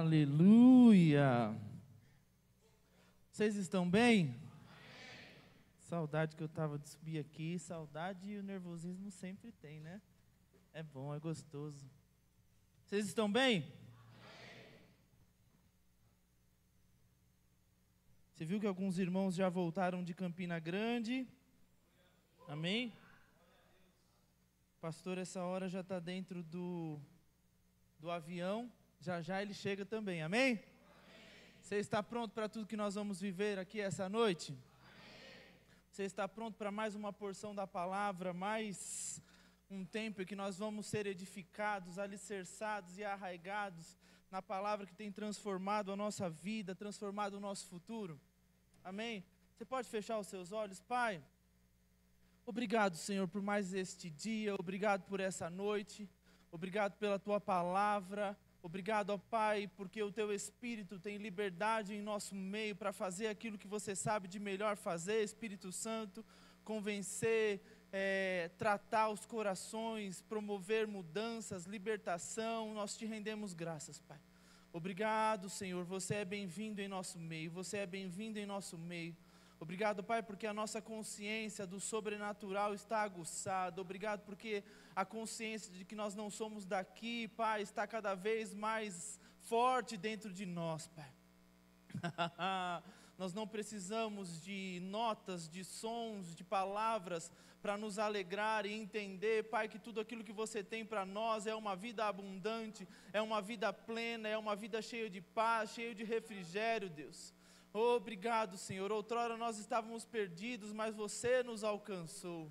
Aleluia! Vocês estão bem? Saudade que eu estava de subir aqui, saudade e o nervosismo sempre tem, né? É bom, é gostoso. Vocês estão bem? Você viu que alguns irmãos já voltaram de Campina Grande? Amém? O pastor, essa hora já está dentro do avião, já ele chega também, amém? Você está pronto para tudo que nós vamos viver aqui essa noite? Você está pronto para mais uma porção da palavra, mais um tempo em que nós vamos ser edificados, alicerçados e arraigados na palavra que tem transformado a nossa vida, transformado o nosso futuro? Amém? Você pode fechar os seus olhos? Pai, obrigado, Senhor, por mais este dia, obrigado por essa noite, obrigado pela Tua palavra, obrigado, ó Pai, porque o Teu Espírito tem liberdade em nosso meio para fazer aquilo que Você sabe de melhor fazer, Espírito Santo, convencer, tratar os corações, promover mudanças, libertação. Nós Te rendemos graças, Pai. Obrigado, Senhor, Você é bem-vindo em nosso meio, Você é bem-vindo em nosso meio. Obrigado, Pai, porque a nossa consciência do sobrenatural está aguçada. Obrigado porque a consciência de que nós não somos daqui, Pai, está cada vez mais forte dentro de nós, Pai. Nós não precisamos de notas, de sons, de palavras para nos alegrar e entender, Pai, que tudo aquilo que Você tem para nós é uma vida abundante, é uma vida plena, é uma vida cheia de paz, cheia de refrigério, Deus. Obrigado, Senhor. Outrora nós estávamos perdidos, mas Você nos alcançou.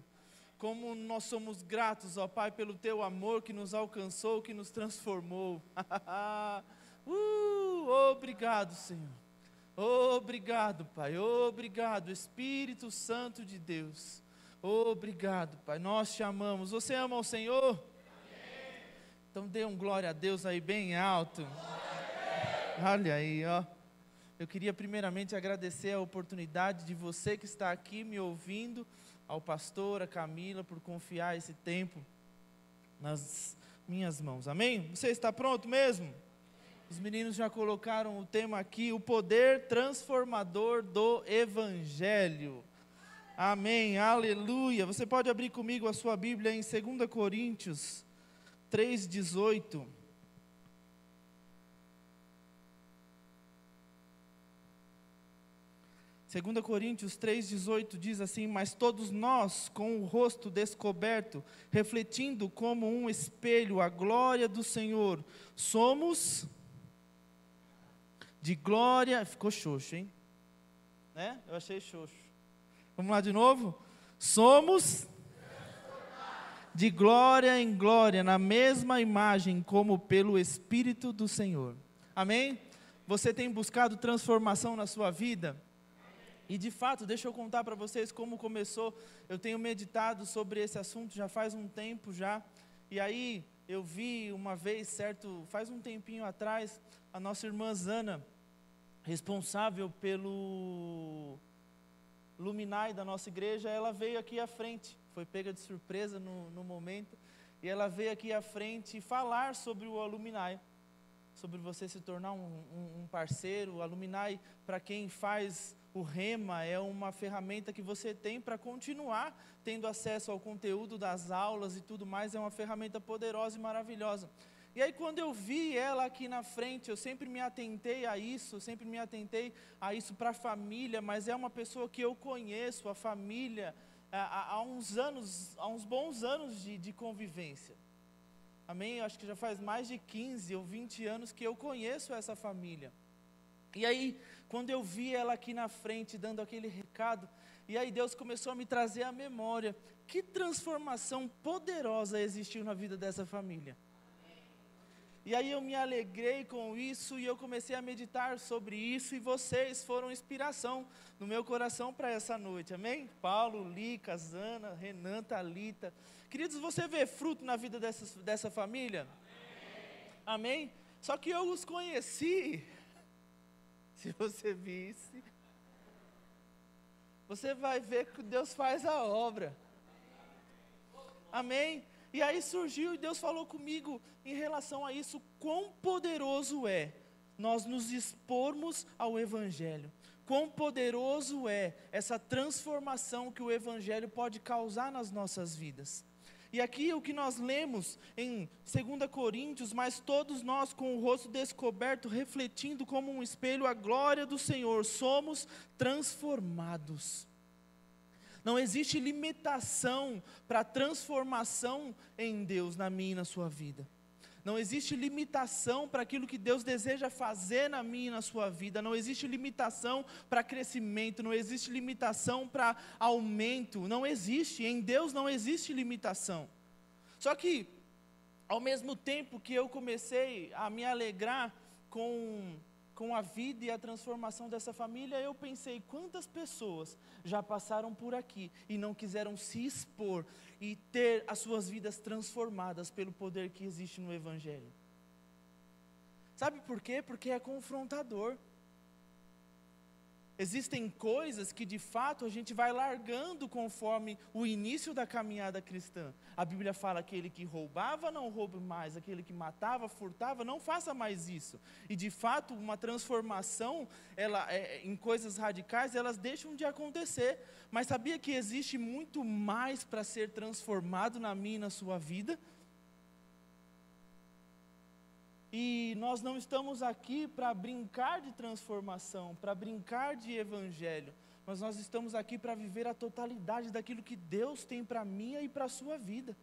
Como nós somos gratos, ó Pai, pelo Teu amor que nos alcançou, que nos transformou. Obrigado, Senhor. Obrigado, Pai. Obrigado, Espírito Santo de Deus. Obrigado, Pai. Nós Te amamos. Você ama o Senhor? Amém. Então dê um glória a Deus aí bem alto. Olha aí, ó. Eu queria primeiramente agradecer a oportunidade de você que está aqui me ouvindo, ao pastor, a Camila, por confiar esse tempo nas minhas mãos. Amém? Você está pronto mesmo? Os meninos já colocaram o tema aqui, o poder transformador do Evangelho. Amém, aleluia. Você pode abrir comigo a sua Bíblia em 2 Coríntios 3,18. 2 Coríntios 3,18 diz assim: mas todos nós, com o rosto descoberto, refletindo como um espelho a glória do Senhor, somos de glória... Ficou xoxo, hein? Né? Eu achei xoxo. Vamos lá de novo? Somos de glória em glória, na mesma imagem, como pelo Espírito do Senhor. Amém? Você tem buscado transformação na sua vida? E de fato, deixa eu contar para vocês como começou. Eu tenho meditado sobre esse assunto já faz um tempo já. E aí eu vi uma vez, faz um tempinho atrás, a nossa irmã Zana, responsável pelo Luminai da nossa igreja, ela veio aqui à frente. Foi pega de surpresa no momento. E ela veio aqui à frente falar sobre o Luminai. Sobre você se tornar um parceiro. O Luminai, para quem faz... O Rema é uma ferramenta que você tem para continuar tendo acesso ao conteúdo das aulas e tudo mais. É uma ferramenta poderosa e maravilhosa. E aí quando eu vi ela aqui na frente, eu sempre me atentei a isso, para a família, mas é uma pessoa que eu conheço, a família, há uns bons anos de convivência. Amém? Eu acho que já faz mais de 15 ou 20 anos que eu conheço essa família. E aí, quando eu vi ela aqui na frente, dando aquele recado, e aí Deus começou a me trazer à memória, que transformação poderosa existiu na vida dessa família. E aí eu me alegrei com isso, e eu comecei a meditar sobre isso, e vocês foram inspiração no meu coração para essa noite, amém? Paulo, Lica, Zana, Renan, Thalita. Queridos, você vê fruto na vida dessa família? Amém? Só que eu os conheci... Se você visse, você vai ver que Deus faz a obra. Amém? E aí surgiu e Deus falou comigo em relação a isso, quão poderoso é nós nos expormos ao Evangelho. Quão poderoso é essa transformação que o Evangelho pode causar nas nossas vidas. E aqui o que nós lemos em 2 Coríntios, mas todos nós com o rosto descoberto, refletindo como um espelho a glória do Senhor, somos transformados. Não existe limitação para a transformação em Deus, na minha e na sua vida. Não existe limitação para aquilo que Deus deseja fazer na minha e na sua vida. Não existe limitação para crescimento. Não existe limitação para aumento. Não existe. Em Deus não existe limitação. Só que, ao mesmo tempo que eu comecei a me alegrar com a vida e a transformação dessa família, eu pensei, quantas pessoas já passaram por aqui e não quiseram se expor e ter as suas vidas transformadas pelo poder que existe no Evangelho. Sabe por quê? Porque é confrontador. Existem coisas que de fato a gente vai largando conforme o início da caminhada cristã. A Bíblia fala que aquele que roubava, não roube mais, aquele que matava, furtava, não faça mais isso. E de fato uma transformação em coisas radicais, elas deixam de acontecer. Mas sabia que existe muito mais para ser transformado na minha e na sua vida? E nós não estamos aqui para brincar de transformação, para brincar de evangelho, mas nós estamos aqui para viver a totalidade daquilo que Deus tem para a minha e para a sua vida.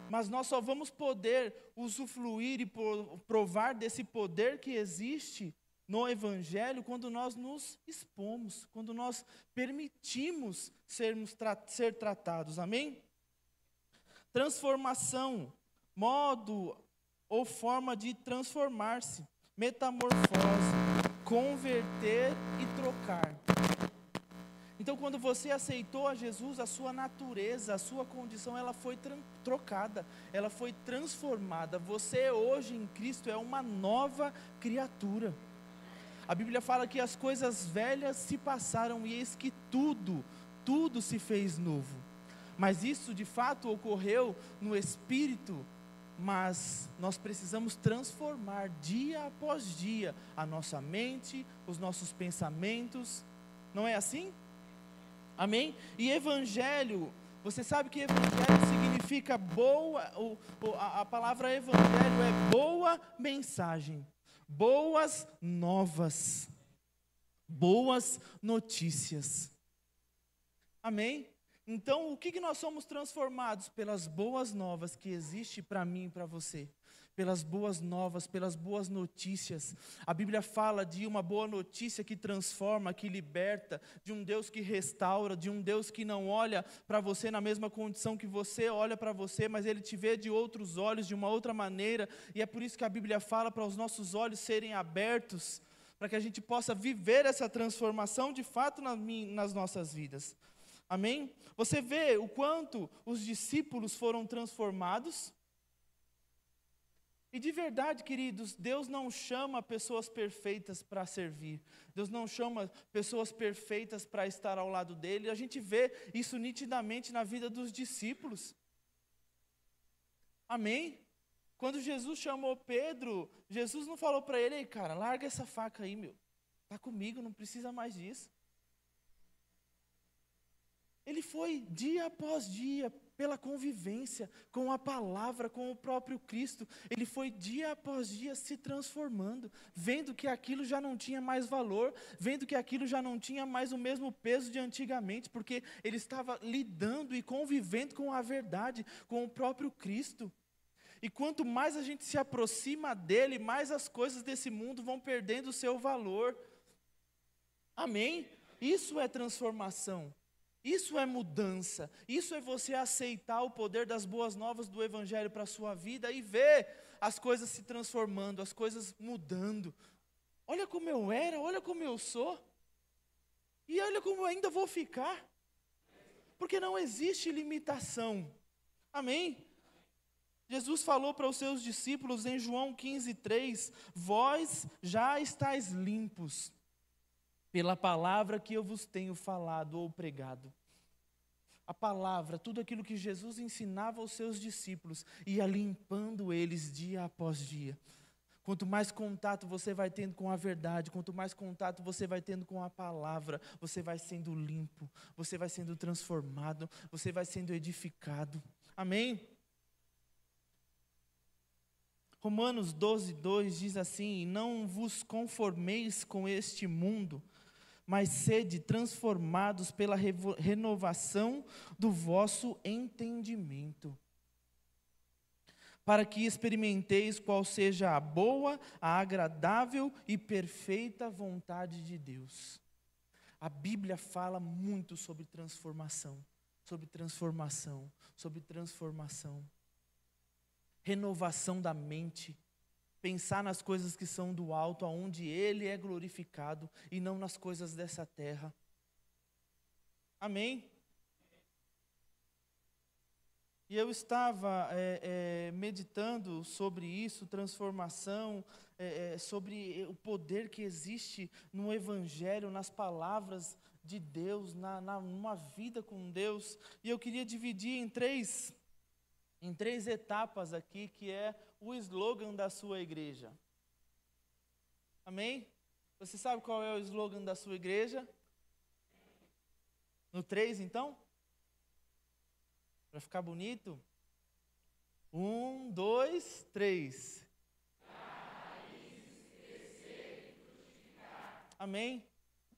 Mas nós só vamos poder usufruir e provar desse poder que existe no evangelho quando nós nos expomos, quando nós permitimos ser tratados, amém? Transformação, modo ou forma de transformar-se, metamorfose, converter e trocar. Então, quando você aceitou a Jesus, a sua natureza, a sua condição, ela foi trocada, ela foi transformada. Você hoje em Cristo é uma nova criatura. A Bíblia fala que as coisas velhas se passaram e eis que tudo se fez novo. Mas isso de fato ocorreu no Espírito. Mas nós precisamos transformar dia após dia a nossa mente, os nossos pensamentos, não é assim? Amém? E evangelho, você sabe que evangelho significa boa, a palavra evangelho é boa mensagem, boas novas, boas notícias. Amém? Então, o que nós somos transformados? Pelas boas novas que existe para mim e para você. Pelas boas novas, pelas boas notícias. A Bíblia fala de uma boa notícia que transforma, que liberta, de um Deus que restaura, de um Deus que não olha para você na mesma condição que você olha para você, mas Ele te vê de outros olhos, de uma outra maneira. E é por isso que a Bíblia fala para os nossos olhos serem abertos, para que a gente possa viver essa transformação de fato nas nossas vidas. Amém? Você vê o quanto os discípulos foram transformados? E de verdade, queridos, Deus não chama pessoas perfeitas para servir. Deus não chama pessoas perfeitas para estar ao lado dele. A gente vê isso nitidamente na vida dos discípulos. Amém? Quando Jesus chamou Pedro, Jesus não falou para ele, ei cara, larga essa faca aí, meu. Está comigo, não precisa mais disso. Ele foi dia após dia, pela convivência com a palavra, com o próprio Cristo. Ele foi dia após dia se transformando, vendo que aquilo já não tinha mais valor, vendo que aquilo já não tinha mais o mesmo peso de antigamente, porque ele estava lidando e convivendo com a verdade, com o próprio Cristo. E quanto mais a gente se aproxima dele, mais as coisas desse mundo vão perdendo o seu valor. Amém? Isso é transformação. Isso é mudança, isso é você aceitar o poder das boas novas do Evangelho para a sua vida e ver as coisas se transformando, as coisas mudando. Olha como eu era, olha como eu sou, e olha como eu ainda vou ficar, porque não existe limitação. Amém? Jesus falou para os seus discípulos em João 15:3, vós já estáis limpos pela palavra que eu vos tenho falado ou pregado. A palavra, tudo aquilo que Jesus ensinava aos seus discípulos, ia limpando eles dia após dia. Quanto mais contato você vai tendo com a verdade, quanto mais contato você vai tendo com a palavra, você vai sendo limpo, você vai sendo transformado, você vai sendo edificado. Amém? Romanos 12:2 diz assim: não vos conformeis com este mundo, mas sede transformados pela renovação do vosso entendimento, para que experimenteis qual seja a boa, a agradável e perfeita vontade de Deus. A Bíblia fala muito sobre transformação, sobre transformação, sobre transformação. Renovação da mente, pensar nas coisas que são do alto, aonde Ele é glorificado, e não nas coisas dessa terra. Amém? E eu estava meditando sobre isso, transformação, sobre o poder que existe no Evangelho, nas palavras de Deus, numa vida com Deus. E eu queria dividir em três etapas aqui, que é o slogan da sua igreja. Amém? Você sabe qual é o slogan da sua igreja? No 3, então? Para ficar bonito? 1, 2, 3. Amém?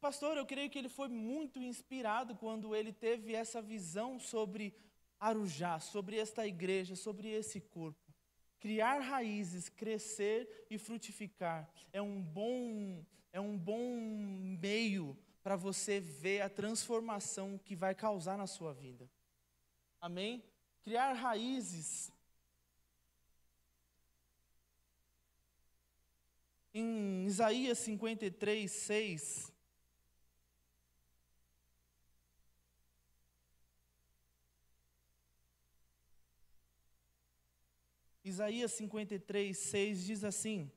Pastor, eu creio que ele foi muito inspirado quando ele teve essa visão sobre Arujá, sobre esta igreja, sobre esse corpo. Criar raízes, crescer e frutificar é um bom meio para você ver a transformação que vai causar na sua vida. Amém? Criar raízes. Em Isaías 53:6, Isaías 53:6 diz assim: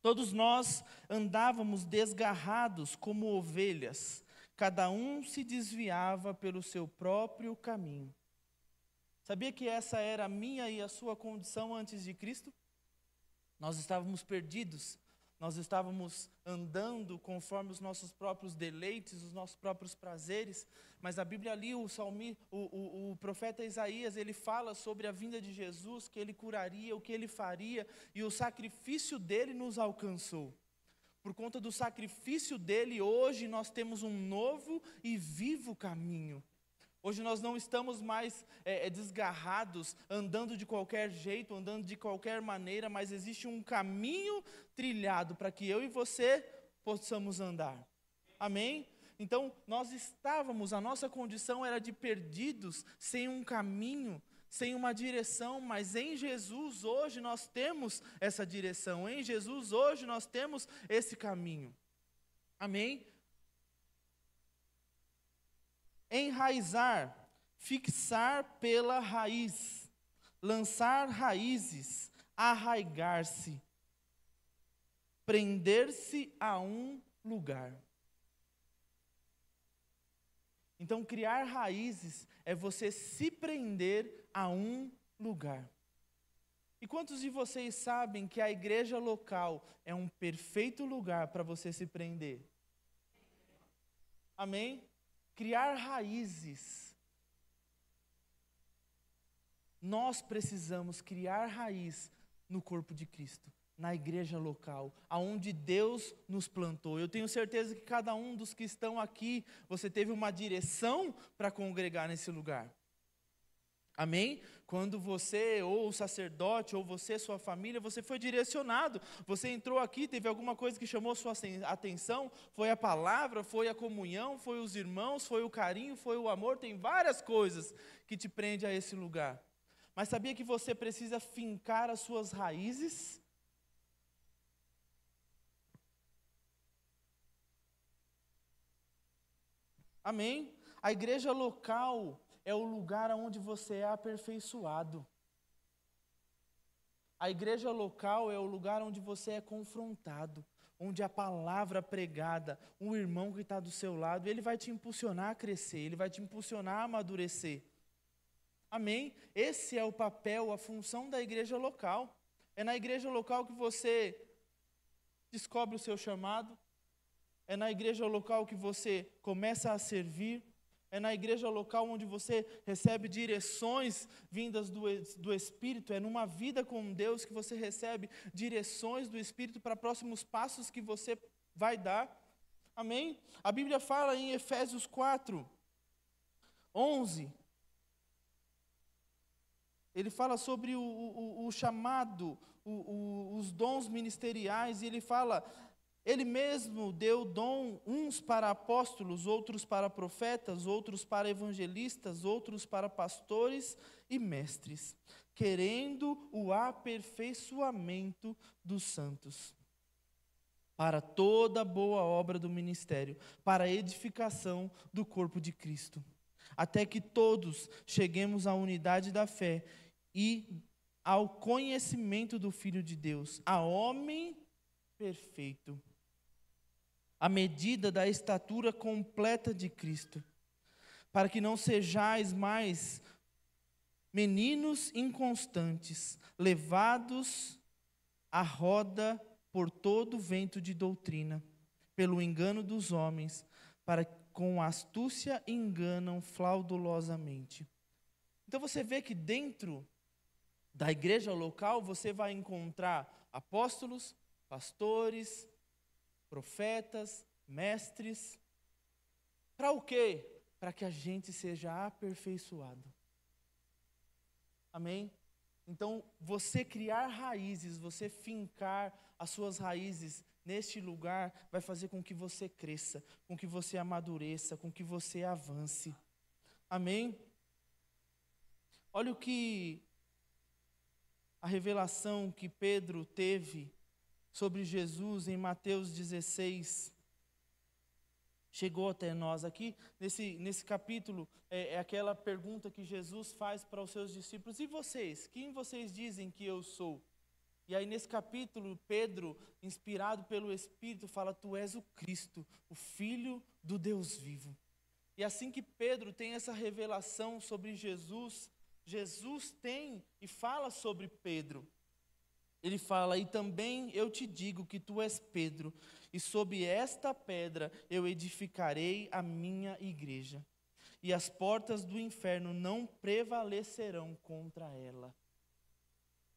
todos nós andávamos desgarrados como ovelhas, cada um se desviava pelo seu próprio caminho. Sabia que essa era a minha e a sua condição antes de Cristo? Nós estávamos perdidos, nós estávamos andando conforme os nossos próprios deleites, os nossos próprios prazeres, mas a Bíblia ali, o profeta Isaías, ele fala sobre a vinda de Jesus, que ele curaria, o que ele faria, e o sacrifício dele nos alcançou. Por conta do sacrifício dele, hoje nós temos um novo e vivo caminho. Hoje nós não estamos mais desgarrados, andando de qualquer jeito, andando de qualquer maneira, mas existe um caminho trilhado para que eu e você possamos andar. Amém? Então, a nossa condição era de perdidos, sem um caminho, sem uma direção, mas em Jesus hoje nós temos essa direção, em Jesus hoje nós temos esse caminho. Amém? Enraizar, fixar pela raiz, lançar raízes, arraigar-se, prender-se a um lugar. Então, criar raízes é você se prender a um lugar. E quantos de vocês sabem que a igreja local é um perfeito lugar para você se prender? Amém? Criar raízes. Nós precisamos criar raiz no corpo de Cristo, na igreja local, aonde Deus nos plantou. Eu tenho certeza que cada um dos que estão aqui, você teve uma direção para congregar nesse lugar. Amém? Quando você, ou o sacerdote, ou você, sua família, você foi direcionado. Você entrou aqui, teve alguma coisa que chamou sua atenção, foi a palavra, foi a comunhão, foi os irmãos, foi o carinho, foi o amor, tem várias coisas que te prende a esse lugar. Mas sabia que você precisa fincar as suas raízes? Amém? A igreja local é o lugar onde você é aperfeiçoado. A igreja local é o lugar onde você é confrontado, onde a palavra pregada, um irmão que está do seu lado, ele vai te impulsionar a crescer, ele vai te impulsionar a amadurecer. Amém? Esse é o papel, a função da igreja local. É na igreja local que você descobre o seu chamado. É na igreja local que você começa a servir. É na igreja local onde você recebe direções vindas do Espírito. É numa vida com Deus que você recebe direções do Espírito para próximos passos que você vai dar. Amém? A Bíblia fala em Efésios 4:11. Ele fala sobre o chamado, os dons ministeriais, e ele fala: Ele mesmo deu dom uns para apóstolos, outros para profetas, outros para evangelistas, outros para pastores e mestres, querendo o aperfeiçoamento dos santos, para toda boa obra do ministério, para a edificação do corpo de Cristo, até que todos cheguemos à unidade da fé e ao conhecimento do Filho de Deus, a homem perfeito, à medida da estatura completa de Cristo, para que não sejais mais meninos inconstantes, levados à roda por todo vento de doutrina, pelo engano dos homens, para que com astúcia enganam fraudulosamente. Então você vê que dentro da igreja local você vai encontrar apóstolos, pastores, profetas, mestres. Para o quê? Para que a gente seja aperfeiçoado. Amém? Então, você criar raízes, você fincar as suas raízes neste lugar, vai fazer com que você cresça, com que você amadureça, com que você avance. Amém? Olha o que a revelação que Pedro teve sobre Jesus em Mateus 16 chegou até nós. Aqui, nesse capítulo, é aquela pergunta que Jesus faz para os seus discípulos: e vocês? Quem vocês dizem que eu sou? E aí nesse capítulo, Pedro, inspirado pelo Espírito, fala: tu és o Cristo, o Filho do Deus vivo. E assim que Pedro tem essa revelação sobre Jesus, Jesus tem e fala sobre Pedro. Ele fala: e também eu te digo que tu és Pedro, e sob esta pedra eu edificarei a minha igreja, e as portas do inferno não prevalecerão contra ela.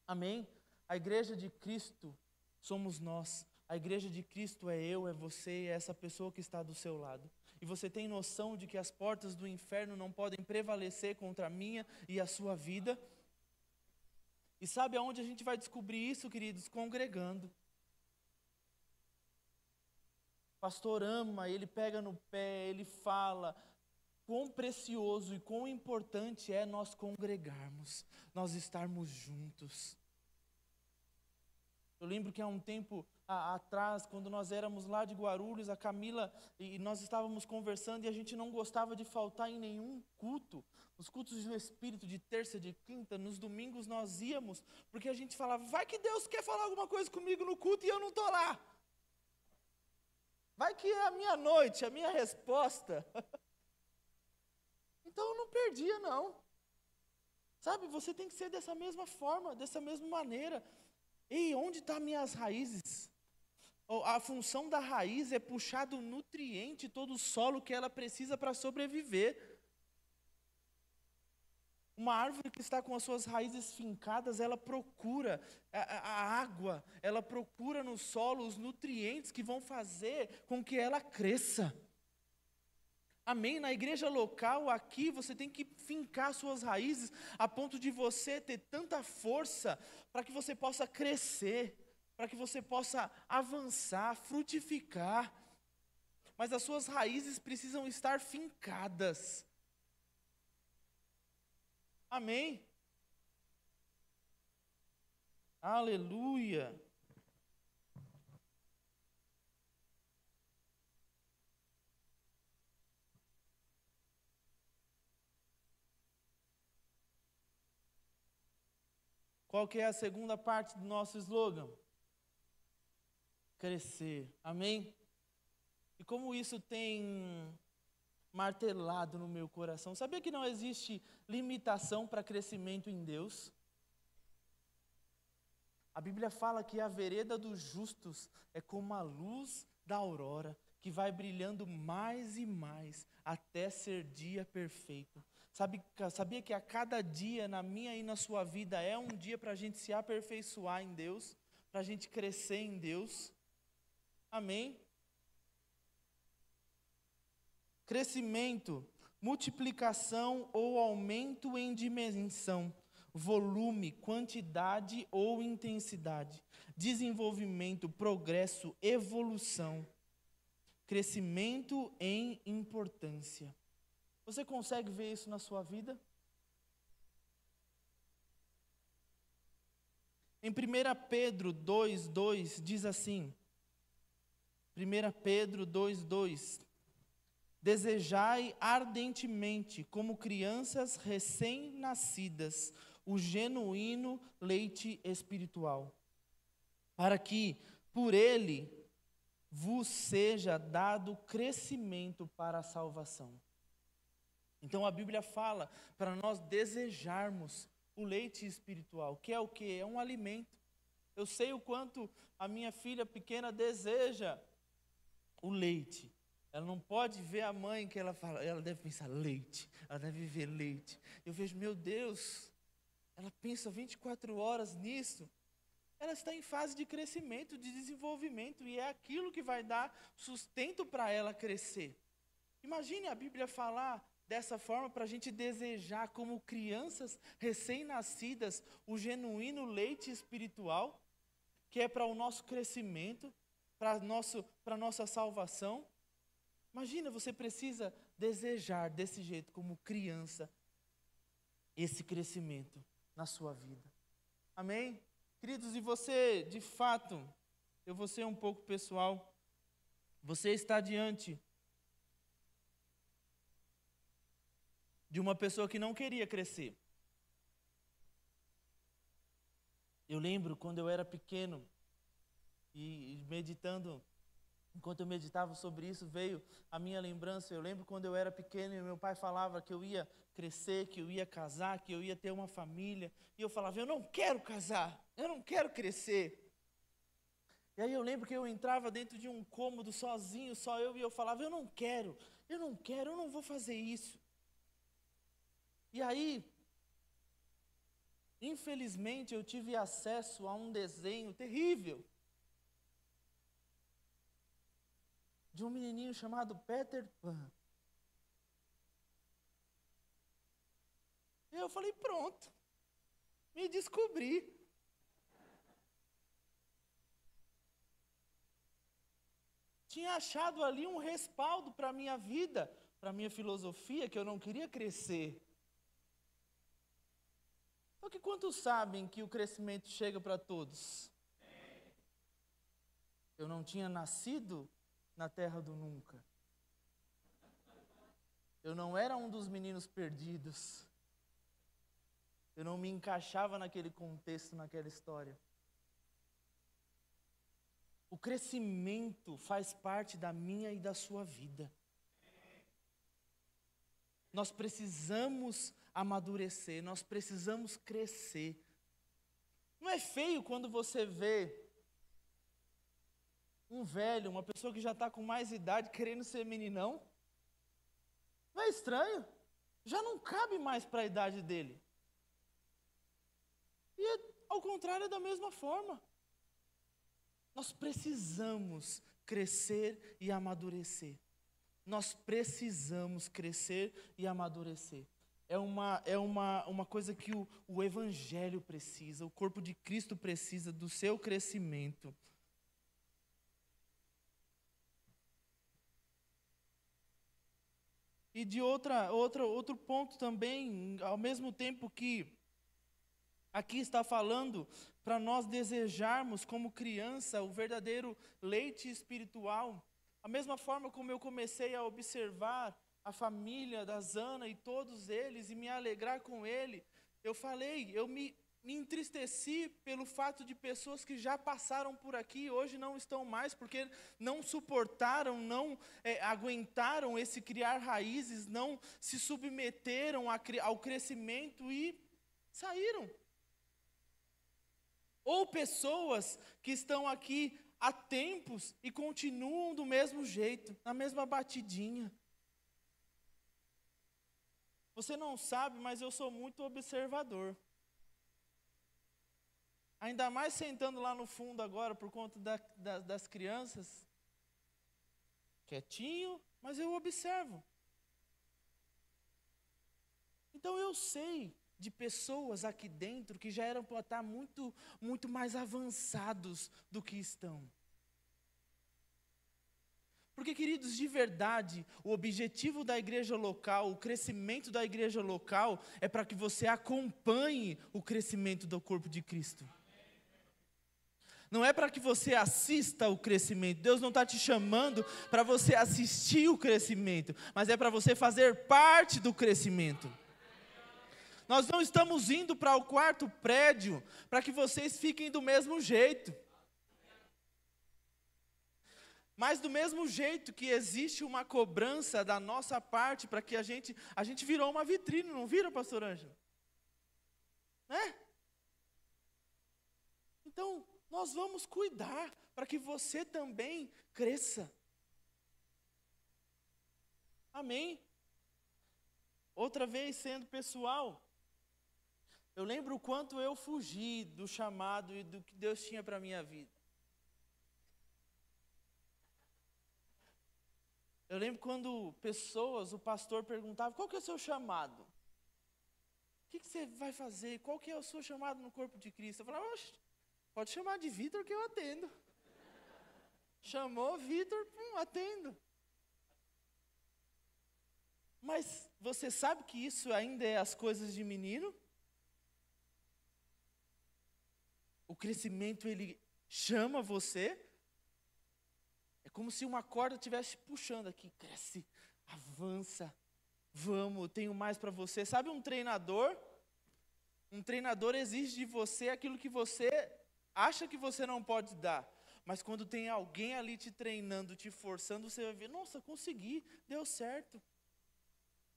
Amém? A igreja de Cristo somos nós. A igreja de Cristo é eu, é você, é essa pessoa que está do seu lado. E você tem noção de que as portas do inferno não podem prevalecer contra a minha e a sua vida? E sabe aonde a gente vai descobrir isso, queridos? Congregando. O pastor ama, ele pega no pé, ele fala quão precioso e quão importante é nós congregarmos, nós estarmos juntos. Eu lembro que há um tempo atrás, quando nós éramos lá de Guarulhos, a Camila e nós estávamos conversando e a gente não gostava de faltar em nenhum culto. Os cultos do Espírito, de terça, de quinta, nos domingos nós íamos, porque a gente falava: vai que Deus quer falar alguma coisa comigo no culto e eu não estou lá. Vai que é a minha noite, a minha resposta. Então eu não perdia, não. Sabe, você tem que ser dessa mesma forma, dessa mesma maneira. Ei, onde estão minhas raízes? A função da raiz é puxar do nutriente todo o solo que ela precisa para sobreviver. Uma árvore que está com as suas raízes fincadas, ela procura a água, ela procura no solo os nutrientes que vão fazer com que ela cresça. Amém? Na igreja local, aqui, você tem que fincar suas raízes a ponto de você ter tanta força para que você possa crescer, para que você possa avançar, frutificar. Mas as suas raízes precisam estar fincadas. Amém? Aleluia! Qual que é a segunda parte do nosso slogan? Crescer. Amém? E como isso tem martelado no meu coração. Sabia que não existe limitação para crescimento em Deus? A Bíblia fala que a vereda dos justos é como a luz da aurora, que vai brilhando mais e mais até ser dia perfeito. Sabia que a cada dia na minha e na sua vida é um dia para a gente se aperfeiçoar em Deus, para a gente crescer em Deus? Amém? Crescimento, multiplicação ou aumento em dimensão, volume, quantidade ou intensidade, desenvolvimento, progresso, evolução, crescimento em importância. Você consegue ver isso na sua vida? Em 1 Pedro 2:2 diz assim, 1 Pedro 2:2, desejai ardentemente, como crianças recém-nascidas, o genuíno leite espiritual, para que, por ele, vos seja dado crescimento para a salvação. Então a Bíblia fala para nós desejarmos o leite espiritual, que é o quê? É um alimento. Eu sei o quanto a minha filha pequena deseja o leite. Ela não pode ver a mãe que ela fala, ela deve pensar leite, ela deve ver leite. Eu vejo, meu Deus, ela pensa 24 horas nisso. Ela está em fase de crescimento, de desenvolvimento, e é aquilo que vai dar sustento para ela crescer. Imagine a Bíblia falar dessa forma para a gente desejar, como crianças recém-nascidas, o genuíno leite espiritual, que é para o nosso crescimento, para a nossa salvação. Imagina, você precisa desejar desse jeito, como criança, esse crescimento na sua vida. Amém? Queridos, e você, de fato, eu vou ser um pouco pessoal, você está diante de uma pessoa que não queria crescer. Eu lembro quando eu era pequeno, e meditando, enquanto eu meditava sobre isso, veio a minha lembrança. Eu lembro quando eu era pequeno e meu pai falava que eu ia crescer, que eu ia casar, que eu ia ter uma família. E eu falava, eu não quero casar, eu não quero crescer. E aí eu lembro que eu entrava dentro de um cômodo sozinho, só eu, e eu falava, eu não quero, eu não vou fazer isso. E aí, infelizmente, eu tive acesso a um desenho terrível de um menininho chamado Peter Pan. E eu falei, pronto, me descobri. Tinha achado ali um respaldo para a minha vida, para a minha filosofia, que eu não queria crescer. Só que quantos sabem que o crescimento chega para todos? Eu não tinha nascido na terra do nunca. Eu não era um dos meninos perdidos. Eu não me encaixava naquele contexto, naquela história. O crescimento faz parte da minha e da sua vida. Nós precisamos amadurecer, nós precisamos crescer. Não é feio quando você vê um velho, uma pessoa que já está com mais idade, querendo ser meninão? Não é estranho? Já não cabe mais para a idade dele. E ao contrário, é da mesma forma. Nós precisamos crescer e amadurecer. Nós precisamos crescer e amadurecer. É uma coisa que o Evangelho precisa, o corpo de Cristo precisa do seu crescimento. E de outro ponto também, ao mesmo tempo que aqui está falando para nós desejarmos como criança o verdadeiro leite espiritual, a mesma forma como eu comecei a observar a família da Zana e todos eles e me alegrar com ele, eu me entristeci pelo fato de pessoas que já passaram por aqui e hoje não estão mais, porque não suportaram, não aguentaram esse criar raízes, não se submeteram ao crescimento e saíram. Ou pessoas que estão aqui há tempos e continuam do mesmo jeito, na mesma batidinha. Você não sabe, mas eu sou muito observador. Ainda mais sentando lá no fundo agora, por conta das crianças. Quietinho, mas eu observo. Então eu sei de pessoas aqui dentro que já eram para estar muito, muito mais avançados do que estão. Porque, queridos, de verdade, o objetivo da igreja local, o crescimento da igreja local, é para que você acompanhe o crescimento do corpo de Cristo. Não é para que você assista o crescimento. Deus não está te chamando para você assistir o crescimento, mas é para você fazer parte do crescimento. Nós não estamos indo para o quarto prédio para que vocês fiquem do mesmo jeito. Mas do mesmo jeito que existe uma cobrança da nossa parte para que a gente virou uma vitrine, não vira, pastor Ângelo? Né? Então, nós vamos cuidar para que você também cresça. Amém? Outra vez, sendo pessoal, eu lembro o quanto eu fugi do chamado e do que Deus tinha para a minha vida. Eu lembro quando pessoas, o pastor perguntava, qual que é o seu chamado? O que você vai fazer? Qual que é o seu chamado no corpo de Cristo? Eu falava, pode chamar de Vitor que eu atendo. Chamou Vitor, atendo. Mas você sabe que isso ainda é as coisas de menino? O crescimento, ele chama você. É como se uma corda estivesse puxando aqui. Cresce, avança, vamos, tenho mais para você. Sabe um treinador? Um treinador exige de você aquilo que você acha que você não pode dar. Mas quando tem alguém ali te treinando, te forçando, você vai ver, nossa, consegui, deu certo.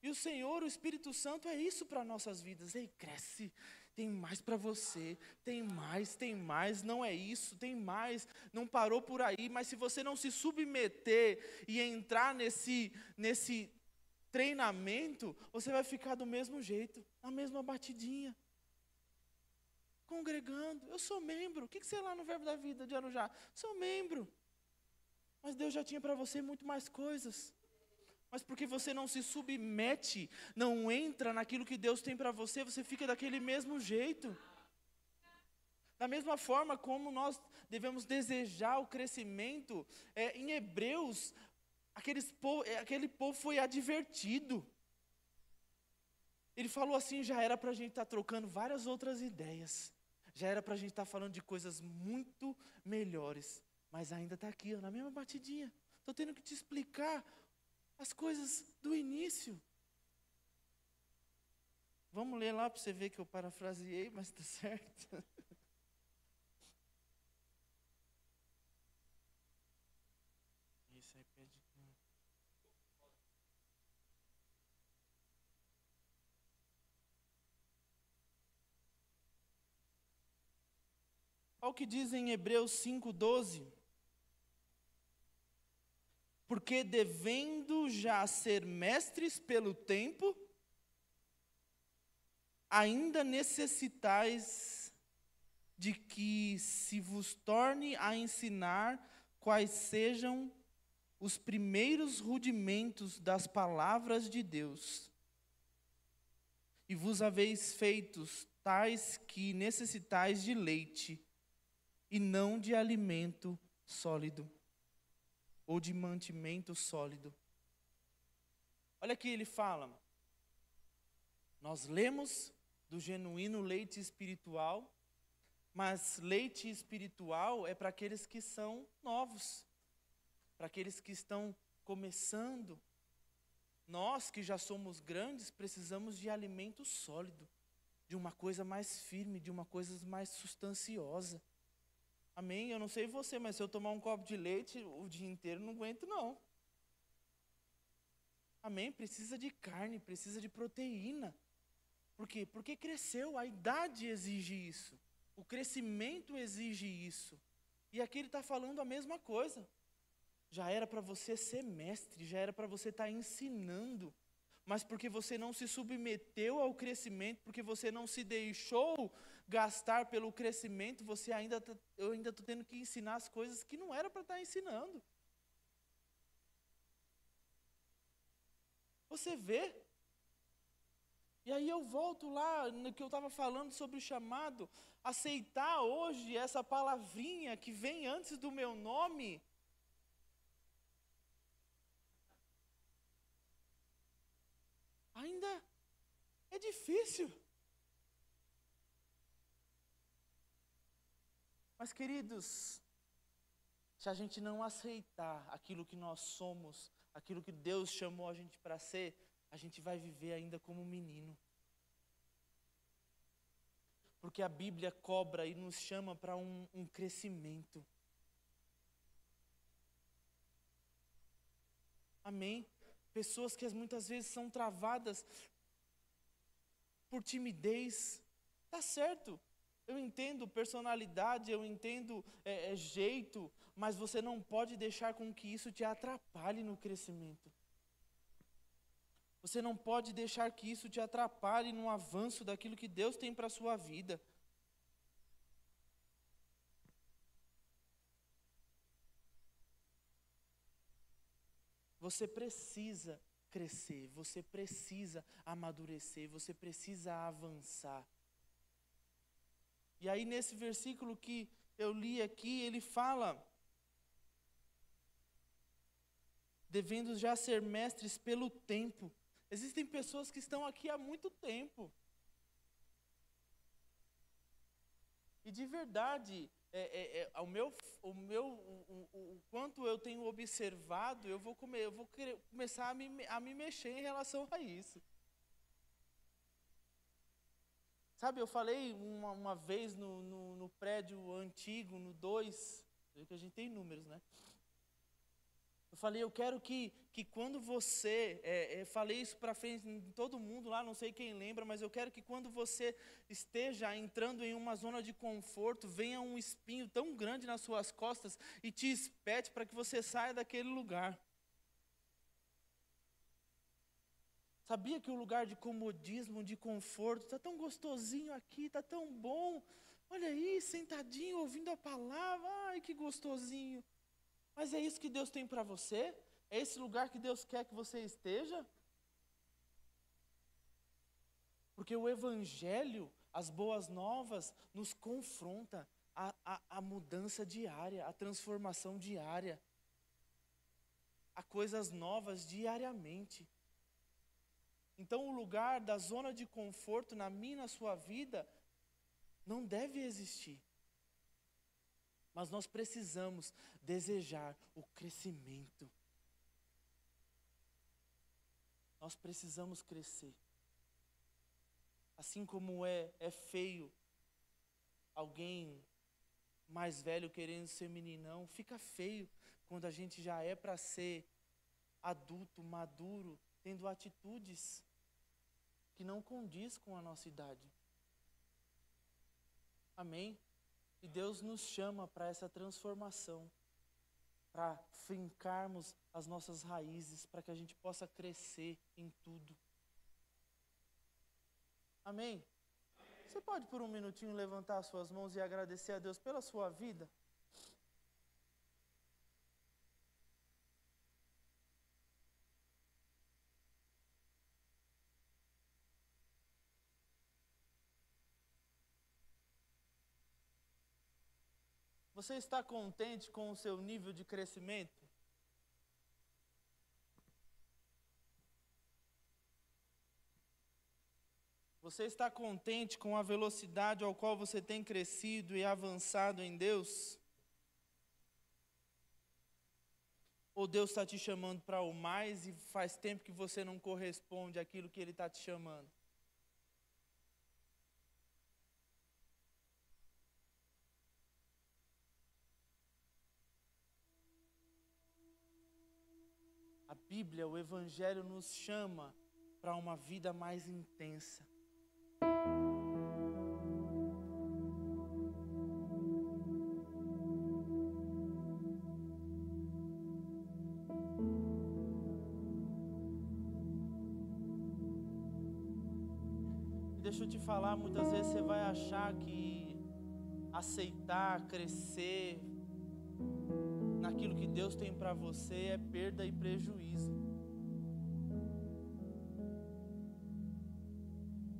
E o Senhor, o Espírito Santo, é isso para nossas vidas. Ei, cresce, tem mais para você, tem mais, não é isso, tem mais, não parou por aí. Mas se você não se submeter e entrar nesse treinamento, você vai ficar do mesmo jeito, na mesma batidinha. Congregando, eu sou membro. O que você é lá no Verbo da Vida de Arujá? Sou membro. Mas Deus já tinha para você muito mais coisas. Mas porque você não se submete, não entra naquilo que Deus tem para você, você fica daquele mesmo jeito. Da mesma forma como nós devemos desejar o crescimento, em Hebreus, aquele povo foi advertido. Ele falou assim, já era para a gente estar trocando várias outras ideias. Já era para a gente estar falando de coisas muito melhores. Mas ainda está aqui, na mesma batidinha. Estou tendo que te explicar as coisas do início. Vamos ler lá para você ver que eu parafraseei, mas está certo. Isso aí pede. Olha o que diz em Hebreus 5:12. Porque devendo já ser mestres pelo tempo, ainda necessitais de que se vos torne a ensinar quais sejam os primeiros rudimentos das palavras de Deus. E vos haveis feitos tais que necessitais de leite, e não de alimento sólido, ou de mantimento sólido. Olha aqui, ele fala, nós lemos do genuíno leite espiritual, mas leite espiritual é para aqueles que são novos, para aqueles que estão começando. Nós que já somos grandes, precisamos de alimento sólido, de uma coisa mais firme, de uma coisa mais substanciosa. Amém? Eu não sei você, mas se eu tomar um copo de leite o dia inteiro, não aguento não. Amém? Precisa de carne, precisa de proteína. Por quê? Porque cresceu, a idade exige isso. O crescimento exige isso. E aqui ele está falando a mesma coisa. Já era para você ser mestre, já era para você estar ensinando, mas porque você não se submeteu ao crescimento, porque você não se deixou gastar pelo crescimento, eu ainda estou tendo que ensinar as coisas que não era para estar ensinando. Você vê? E aí eu volto lá no que eu estava falando sobre o chamado, aceitar hoje essa palavrinha que vem antes do meu nome. Ainda é difícil. Mas, queridos, se a gente não aceitar aquilo que nós somos, aquilo que Deus chamou a gente para ser, a gente vai viver ainda como um menino. Porque a Bíblia cobra e nos chama para um crescimento. Amém? Pessoas que muitas vezes são travadas por timidez. Tá certo. Eu entendo personalidade, eu entendo jeito, mas você não pode deixar com que isso te atrapalhe no crescimento. Você não pode deixar que isso te atrapalhe no avanço daquilo que Deus tem para a sua vida. Você precisa crescer, você precisa amadurecer, você precisa avançar. E aí nesse versículo que eu li aqui, ele fala, devendo já ser mestres pelo tempo. Existem pessoas que estão aqui há muito tempo. E de verdade, o quanto eu tenho observado, eu vou começar a me mexer em relação a isso. Sabe, eu falei uma vez no prédio antigo, no 2, que a gente tem números, né? Eu falei, eu quero que quando você, falei isso para frente em todo mundo lá, não sei quem lembra, mas eu quero que quando você esteja entrando em uma zona de conforto, venha um espinho tão grande nas suas costas e te espete para que você saia daquele lugar. Sabia que o lugar de comodismo, de conforto, está tão gostosinho aqui, está tão bom. Olha aí, sentadinho, ouvindo a palavra, ai que gostosinho. Mas é isso que Deus tem para você? É esse lugar que Deus quer que você esteja? Porque o Evangelho, as boas novas, nos confronta a mudança diária, a transformação diária, a coisas novas diariamente. Então o lugar da zona de conforto na minha e na sua vida não deve existir. Mas nós precisamos desejar o crescimento. Nós precisamos crescer. Assim como é feio alguém mais velho querendo ser meninão, fica feio quando a gente já é para ser adulto, maduro, tendo atitudes que não condiz com a nossa idade. Amém? E Deus nos chama para essa transformação, para fincarmos as nossas raízes, para que a gente possa crescer em tudo. Amém? Você pode por um minutinho levantar as suas mãos e agradecer a Deus pela sua vida? Você está contente com o seu nível de crescimento? Você está contente com a velocidade ao qual você tem crescido e avançado em Deus? Ou Deus está te chamando para o mais e faz tempo que você não corresponde àquilo que Ele está te chamando? A Bíblia, o Evangelho nos chama para uma vida mais intensa. deixa eu te falar, muitas vezes você vai achar que aceitar, crescer naquilo que Deus tem para você é perda e prejuízo.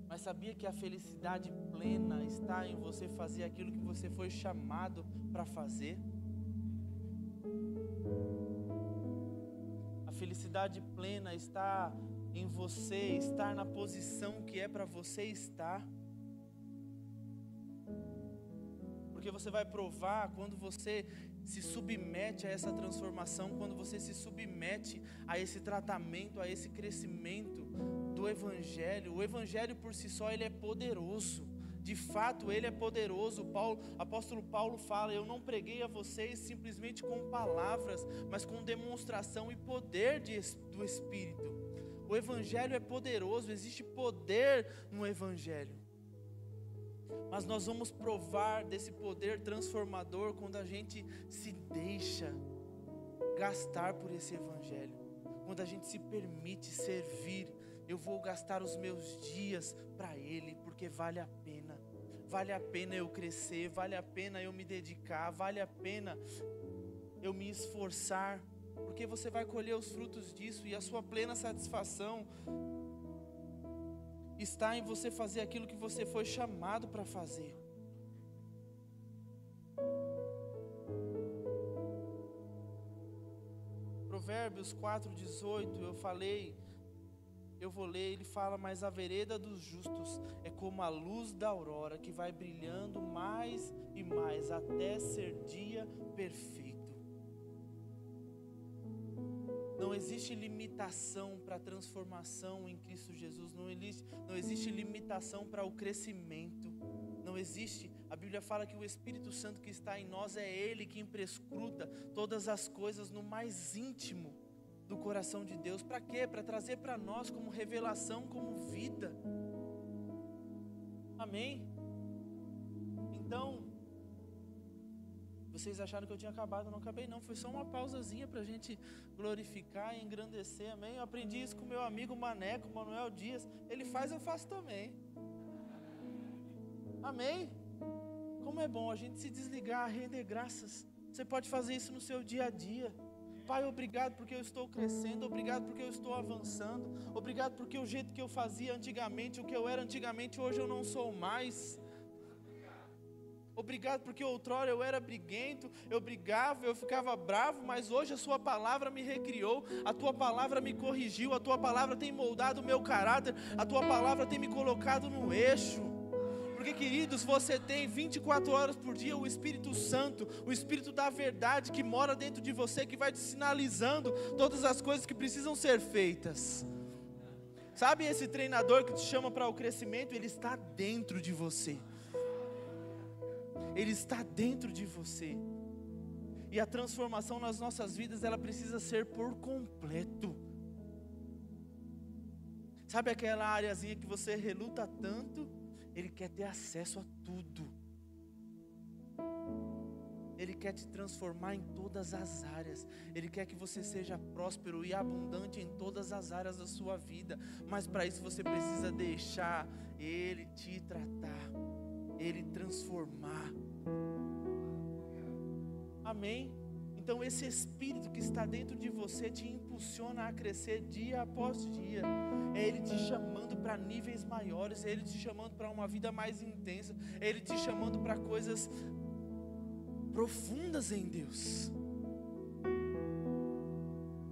Mas sabia que a felicidade plena está em você fazer aquilo que você foi chamado para fazer? A felicidade plena está em você estar na posição que é para você estar. Porque você vai provar quando você se submete a essa transformação, quando você se submete a esse tratamento, a esse crescimento do Evangelho. O Evangelho por si só, ele é poderoso. De fato, ele é poderoso. O apóstolo Paulo fala: eu não preguei a vocês simplesmente com palavras, mas com demonstração e poder do Espírito. O Evangelho é poderoso, existe poder no Evangelho. Mas nós vamos provar desse poder transformador quando a gente se deixa gastar por esse Evangelho. Quando a gente se permite servir. Eu vou gastar os meus dias para Ele, porque vale a pena. Vale a pena eu crescer, vale a pena eu me dedicar, vale a pena eu me esforçar. Porque você vai colher os frutos disso, e a sua plena satisfação está em você fazer aquilo que você foi chamado para fazer. Provérbios 4:18, eu vou ler, ele fala: mas a vereda dos justos é como a luz da aurora, que vai brilhando mais e mais até ser dia perfeito. Não existe limitação para a transformação em Cristo Jesus, não existe limitação para o crescimento, não existe. A Bíblia fala que o Espírito Santo que está em nós é Ele que prescruta todas as coisas no mais íntimo do coração de Deus. Para quê? Para trazer para nós como revelação, como vida. Amém? Então, vocês acharam que eu tinha acabado? Não acabei não, foi só uma pausazinha para a gente glorificar e engrandecer, amém? Eu aprendi isso com meu amigo Maneco, Manuel Dias. Ele faz, eu faço também. Amém? Como é bom a gente se desligar, render graças. Você pode fazer isso no seu dia a dia. Pai, obrigado porque eu estou crescendo, obrigado porque eu estou avançando, obrigado porque o jeito que eu fazia antigamente, o que eu era antigamente, hoje eu não sou mais. Obrigado porque outrora eu era briguento, eu brigava, eu ficava bravo, mas hoje a sua palavra me recriou, a tua palavra me corrigiu, a tua palavra tem moldado o meu caráter, a tua palavra tem me colocado no eixo. Porque, queridos, você tem 24 horas por dia o Espírito Santo, o Espírito da verdade que mora dentro de você, que vai te sinalizando todas as coisas que precisam ser feitas. Sabe esse treinador que te chama para o crescimento? Ele está dentro de você. Ele está dentro de você. E a transformação nas nossas vidas, ela precisa ser por completo. Sabe aquela areazinha que você reluta tanto? Ele quer ter acesso a tudo. Ele quer te transformar em todas as áreas. Ele quer que você seja próspero e abundante em todas as áreas da sua vida. Mas para isso você precisa deixar Ele te tratar, Ele transformar. Amém? Então esse Espírito que está dentro de você te impulsiona a crescer dia após dia. É Ele te chamando para níveis maiores, é Ele te chamando para uma vida mais intensa, é Ele te chamando para coisas profundas em Deus.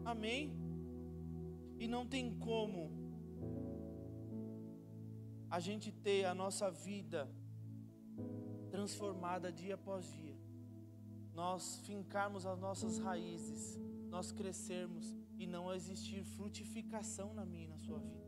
Amém? E não tem como a gente ter a nossa vida transformada dia após dia, nós fincarmos as nossas raízes, nós crescermos e não existir frutificação na minha e na sua vida.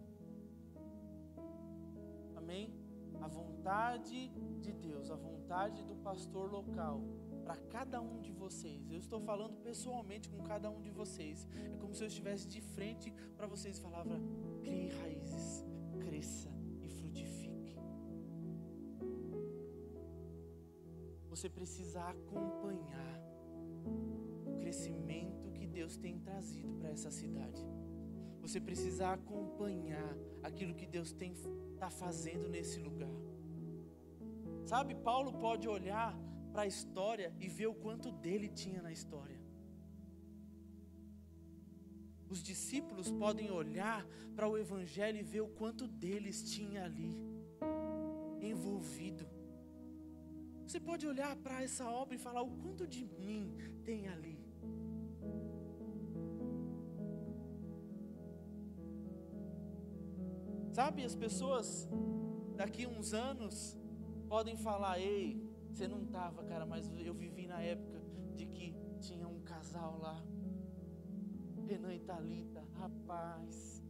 Amém? A vontade de Deus, a vontade do pastor local para cada um de vocês, eu estou falando pessoalmente com cada um de vocês, é como se eu estivesse de frente para vocês e falava: crie raízes, cresça e frutifique. Você precisa acompanhar o crescimento que Deus tem trazido para essa cidade. Você precisa acompanhar aquilo que Deus tem está fazendo nesse lugar. Sabe, Paulo pode olhar para a história e ver o quanto dele tinha na história. Os discípulos podem olhar para o Evangelho e ver o quanto deles tinha ali, envolvido. Você pode olhar para essa obra e falar o quanto de mim tem ali. Sabe, as pessoas daqui a uns anos podem falar: ei, você não estava, cara, mas eu vivi na época de que tinha um casal lá, Renan e Thalita, rapaz,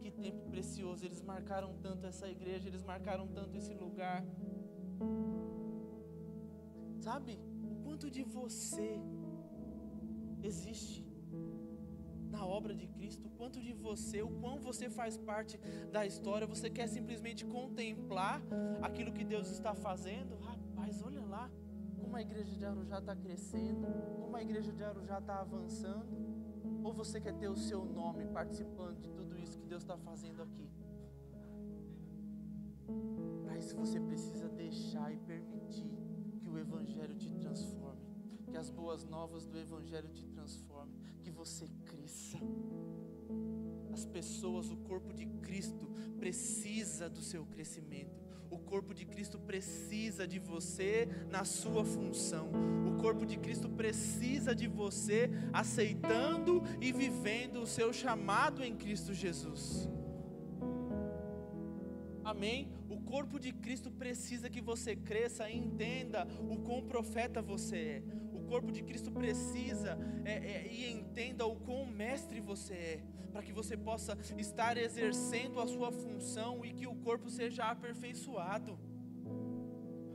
que tempo precioso, eles marcaram tanto essa igreja, eles marcaram tanto esse lugar. Sabe, o quanto de você existe na obra de Cristo, o quanto de você, o quão você faz parte da história. Você quer simplesmente contemplar aquilo que Deus está fazendo? Rapaz, olha lá como a igreja de Arujá está crescendo, como a igreja de Arujá está avançando. Ou você quer ter o seu nome participando de tudo isso que Deus está fazendo aqui? Para isso você precisa deixar e permitir que o Evangelho te transforme, que as boas novas do Evangelho te transformem, que você cresça. As pessoas, o corpo de Cristo precisa do seu crescimento. O corpo de Cristo precisa de você na sua função. O corpo de Cristo precisa de você aceitando e vivendo o seu chamado em Cristo Jesus. Amém? O corpo de Cristo precisa que você cresça e entenda o quão profeta você é. O corpo de Cristo precisa e entenda o quão mestre você é, para que você possa estar exercendo a sua função e que o corpo seja aperfeiçoado.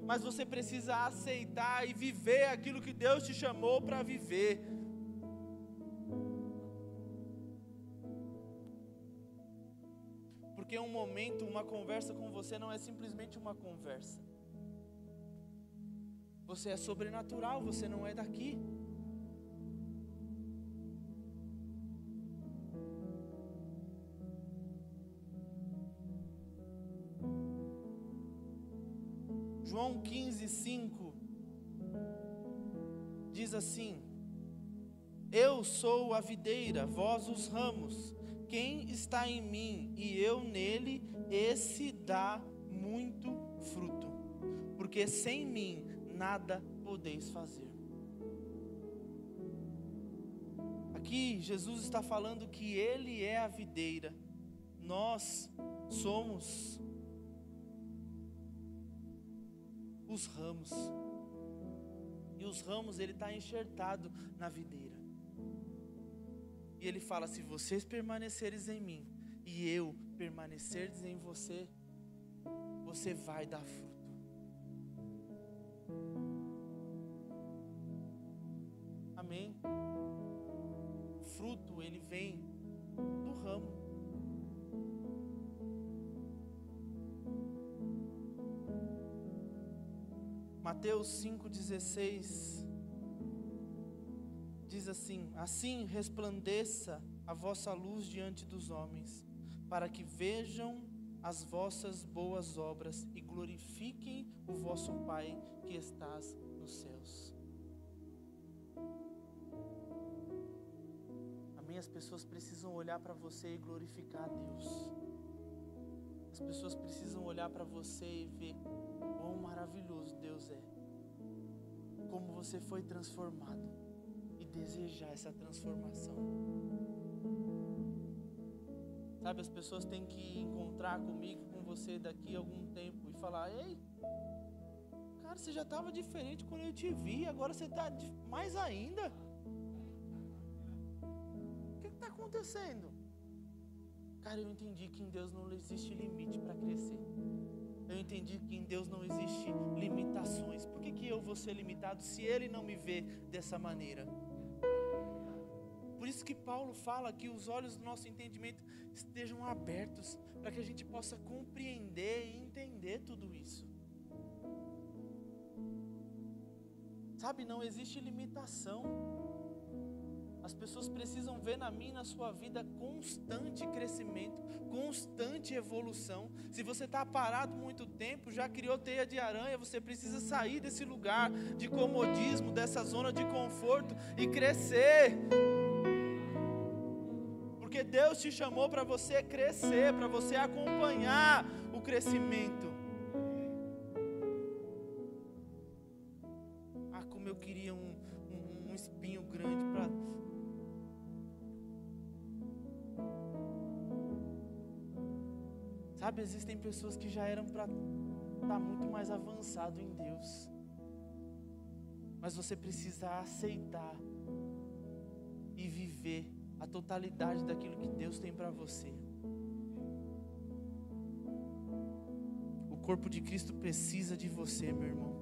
Mas você precisa aceitar e viver aquilo que Deus te chamou para viver. Porque um momento, uma conversa com você não é simplesmente uma conversa. Você é sobrenatural, você não é daqui. João 15:5 diz assim: eu sou a videira, vós os ramos. Quem está em mim e eu nele, esse dá muito fruto, porque sem mim nada podeis fazer. Aqui Jesus está falando que Ele é a videira, nós somos os ramos, e os ramos Ele está enxertado na videira. E Ele fala: se vocês permaneceres em mim e eu permanecerdes em você, você vai dar fruto. Amém? O fruto, ele vem do ramo. Mateus 5,16 diz assim: assim resplandeça a vossa luz diante dos homens, para que vejam as vossas boas obras e glorifiquem o vosso Pai que estás nos céus. Amém? As pessoas precisam olhar para você e glorificar a Deus. As pessoas precisam olhar para você e ver quão maravilhoso Deus é, como você foi transformado, e desejar essa transformação. Sabe, as pessoas têm que encontrar comigo, com você daqui a algum tempo e falar: ei, cara, você já estava diferente quando eu te vi, agora você está mais ainda. O que está acontecendo? Cara, eu entendi que em Deus não existe limite para crescer. Eu entendi que em Deus não existe limitações. Por que eu vou ser limitado se Ele não me vê dessa maneira? Por isso que Paulo fala que os olhos do nosso entendimento estejam abertos, para que a gente possa compreender e entender tudo isso. Sabe, não existe limitação. As pessoas precisam ver na minha e na sua vida constante crescimento, constante evolução. Se você está parado muito tempo, já criou teia de aranha, você precisa sair desse lugar de comodismo, dessa zona de conforto e crescer. Porque Deus te chamou para você crescer, para você acompanhar o crescimento. Ah, como eu queria um espinho grande para... Sabe, existem pessoas que já eram para estar muito mais avançado em Deus. Mas você precisa aceitar e viver a totalidade daquilo que Deus tem para você. O corpo de Cristo precisa de você, meu irmão.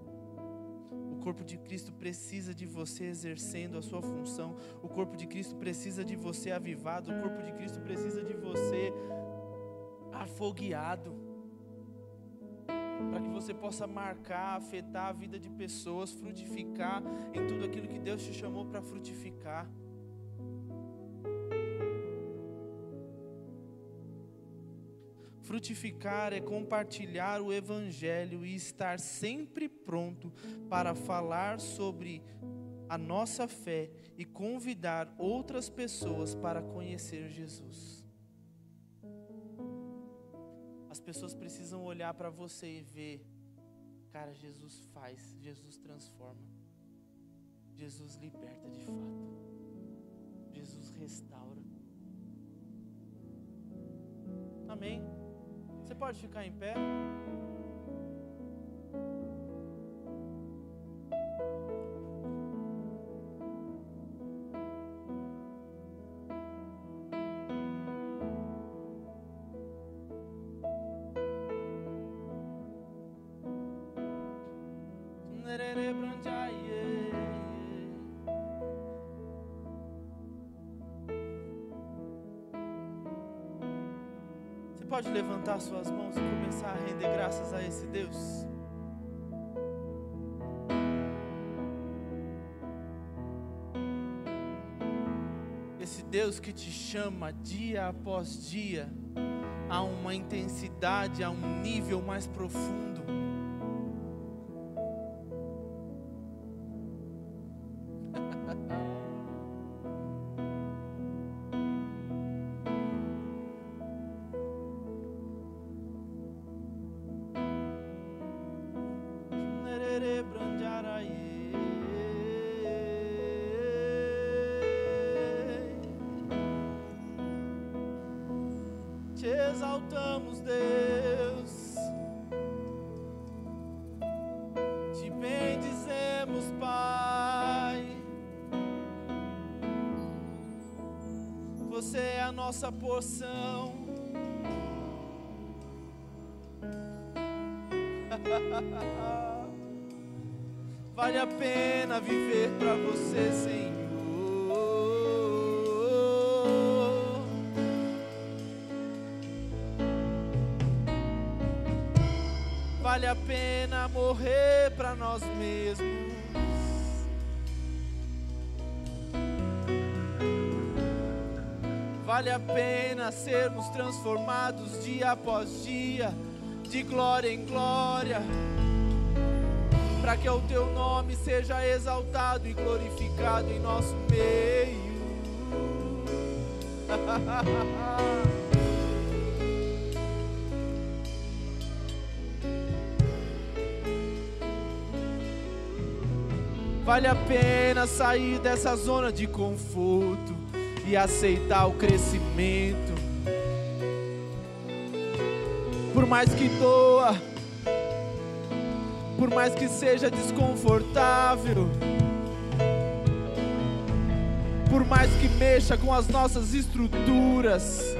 O corpo de Cristo precisa de você exercendo a sua função. O corpo de Cristo precisa de você avivado. O corpo de Cristo precisa de você afogueado, para que você possa marcar, afetar a vida de pessoas, frutificar em tudo aquilo que Deus te chamou para frutificar. Frutificar é compartilhar o Evangelho e estar sempre pronto para falar sobre a nossa fé e convidar outras pessoas para conhecer Jesus. As pessoas precisam olhar para você e ver, cara, Jesus faz, Jesus transforma, Jesus liberta de fato, Jesus restaura. Amém? Você pode ficar em pé? Você pode levantar suas mãos e começar a render graças a esse Deus? Esse Deus que te chama dia após dia a uma intensidade, a um nível mais profundo. Te exaltamos, Deus, te bendizemos, Pai. Você é a nossa porção. Vale a pena viver para você, Senhor. Vale a pena morrer para nós mesmos. Vale a pena sermos transformados dia após dia, de glória em glória, para que o teu nome seja exaltado e glorificado em nosso meio. Vale a pena sair dessa zona de conforto e aceitar o crescimento. Por mais que doa, por mais que seja desconfortável, por mais que mexa com as nossas estruturas,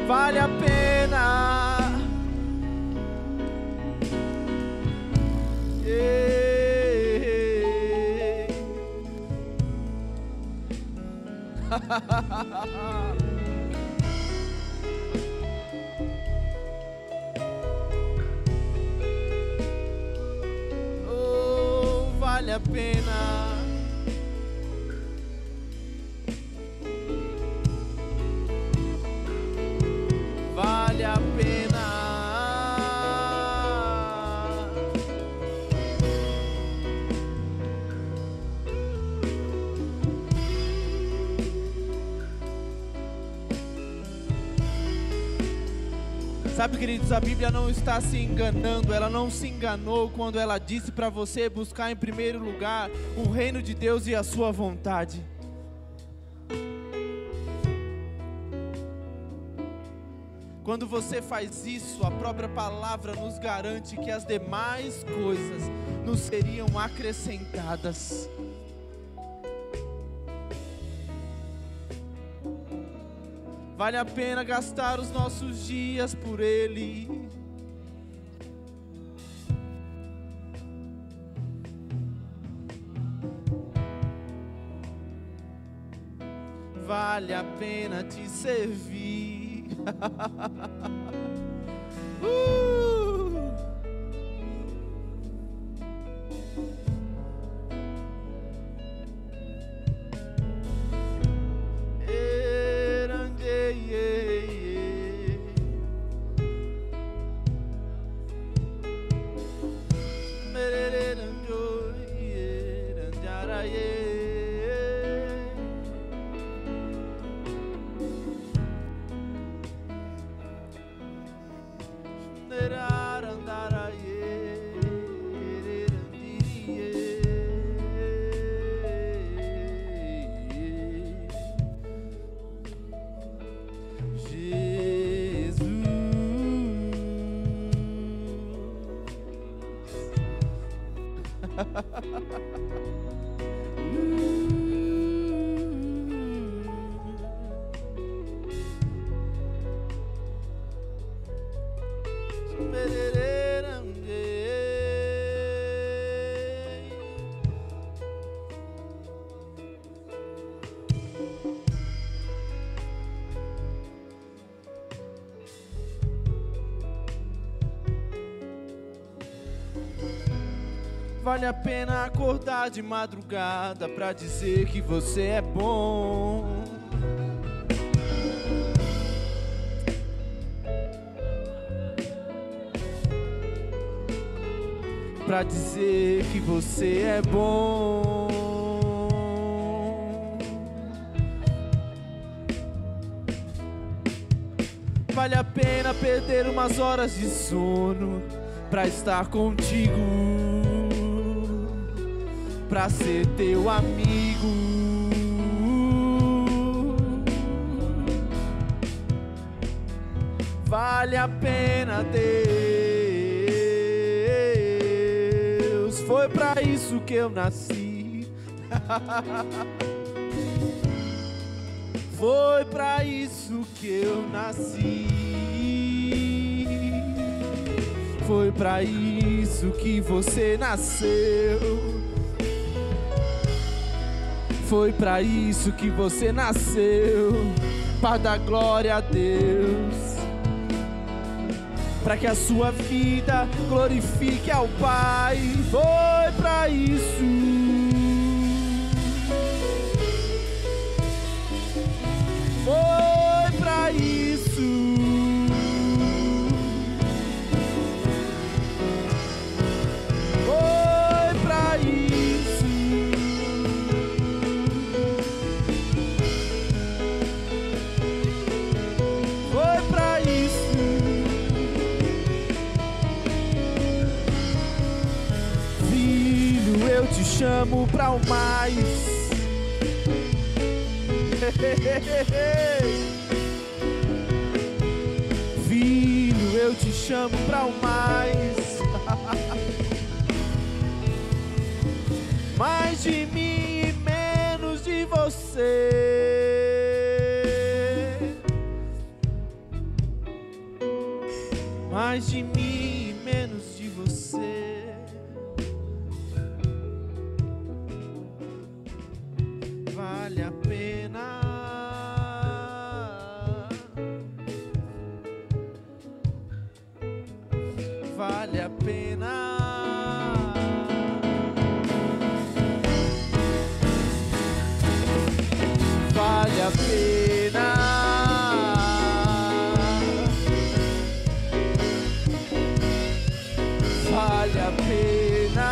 vale a pena. Oh, vale a pena. Sabe, queridos, a Bíblia não está se enganando. Ela não se enganou quando ela disse para você buscar em primeiro lugar o reino de Deus e a sua vontade. Quando você faz isso, a própria palavra nos garante que as demais coisas nos seriam acrescentadas. Vale a pena gastar os nossos dias por Ele. Vale a pena te servir. Vale a pena acordar de madrugada pra dizer que você é bom. Pra dizer que você é bom. Vale a pena perder umas horas de sono pra estar contigo, pra ser teu amigo. Vale a pena, Deus. Foi pra isso que eu nasci. Foi pra isso que eu nasci. Foi pra isso que você nasceu. Foi pra isso que você nasceu, para dar glória a Deus, para que a sua vida glorifique ao Pai. Foi pra isso. Foi pra isso. Foi pra isso. Foi pra isso. Filho, eu te chamo pra o mais. Filho, eu te chamo pra o mais. Mais de mim e menos de você. Mais de mim e menos de você. Vale a pena. Vale a pena. Vale a pena. Vale a pena.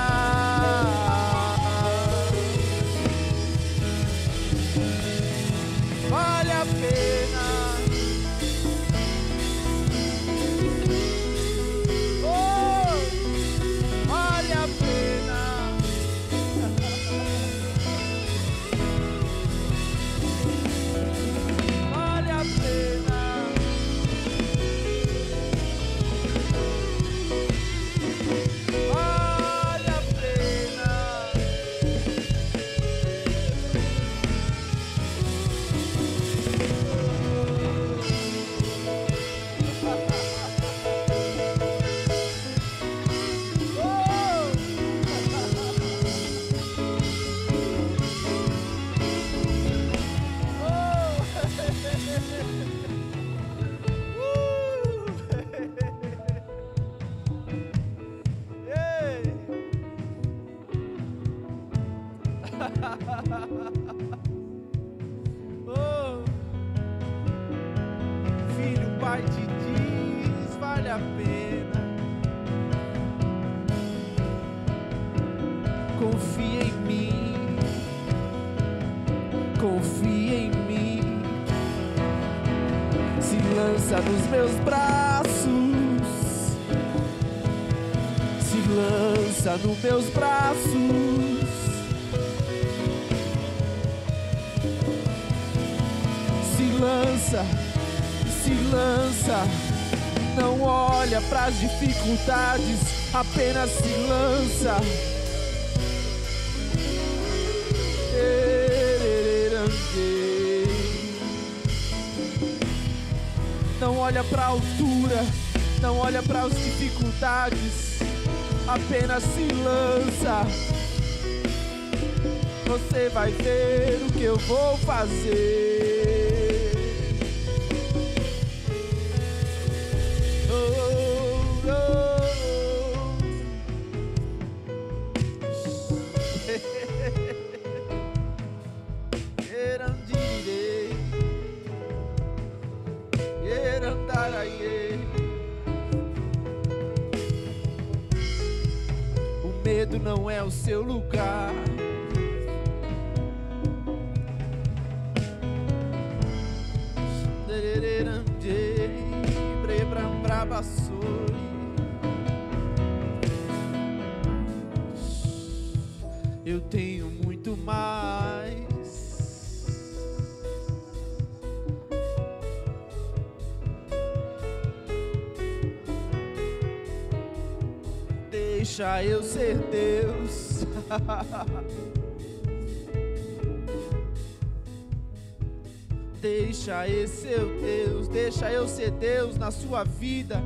Oh, filho, o pai te diz, vale a pena. Confia em mim, confia em mim. Se lança nos meus braços, se lança nos meus braços. Se lança, não olha pras dificuldades, apenas se lança. Não olha pra altura, não olha pras dificuldades, apenas se lança. Você vai ver o que eu vou fazer. O medo não é o seu lugar. Eu tenho muito mais. Deixa eu ser Deus. Deixa eu ser Deus. Deixa eu ser Deus na sua vida.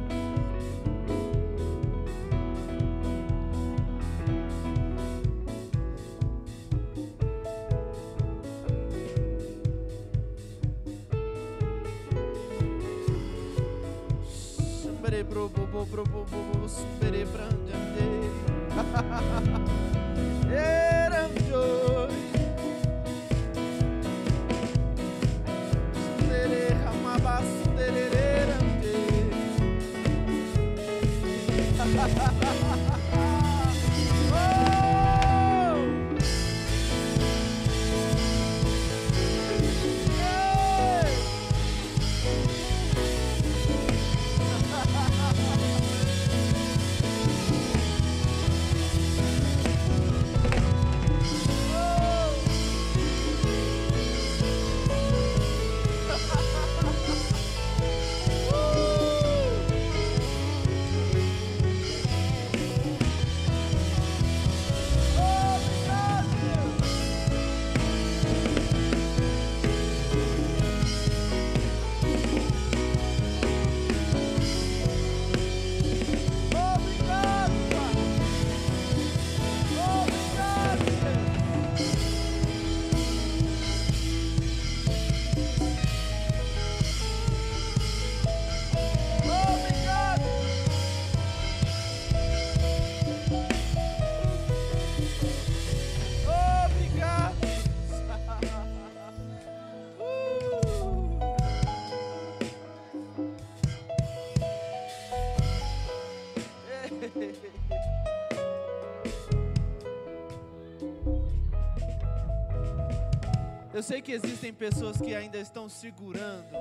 Eu sei que existem pessoas que ainda estão segurando,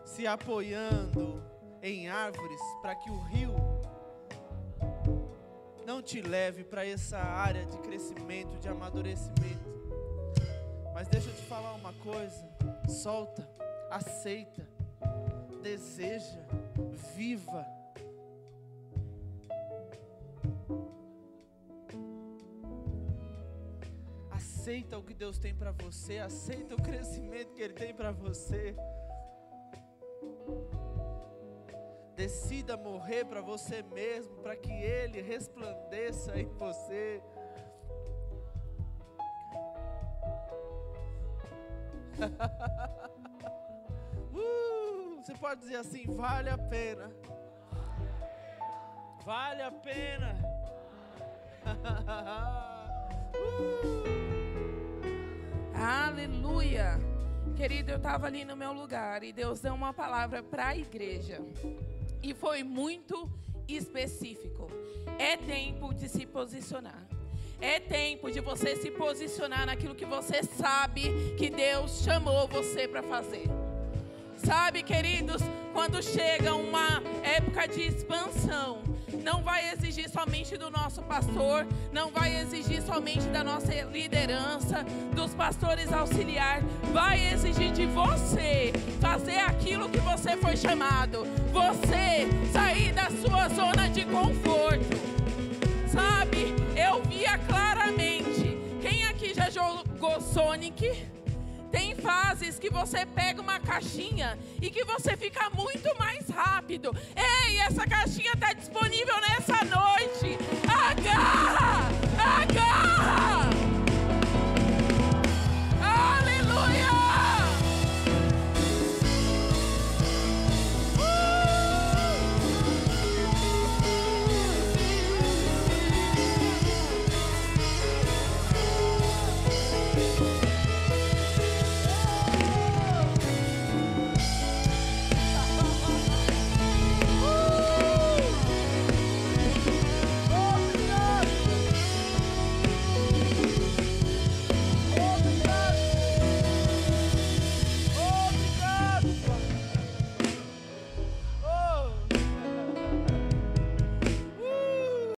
se apoiando em árvores para que o rio não te leve para essa área de crescimento, de amadurecimento. Mas deixa eu te falar uma coisa: solta, aceita, deseja, viva. Aceita o que Deus tem para você, aceita o crescimento que Ele tem para você. Decida morrer para você mesmo, para que Ele resplandeça em você. Você pode dizer assim: vale a pena. Vale a pena. Aleluia. Querido, eu estava ali no meu lugar e Deus deu uma palavra para a igreja. E foi muito específico. É tempo de se posicionar. É tempo de você se posicionar naquilo que você sabe que Deus chamou você para fazer. Sabe, queridos, quando chega uma época de expansão, não vai exigir somente do nosso pastor, não vai exigir somente da nossa liderança, dos pastores auxiliares, vai exigir de você fazer aquilo que você foi chamado, você sair da sua zona de conforto. Sabe, eu via claramente. Quem aqui já jogou Sonic? Tem fases que você pega uma caixinha e que você fica muito mais rápido. Ei, essa caixinha está disponível nessa noite.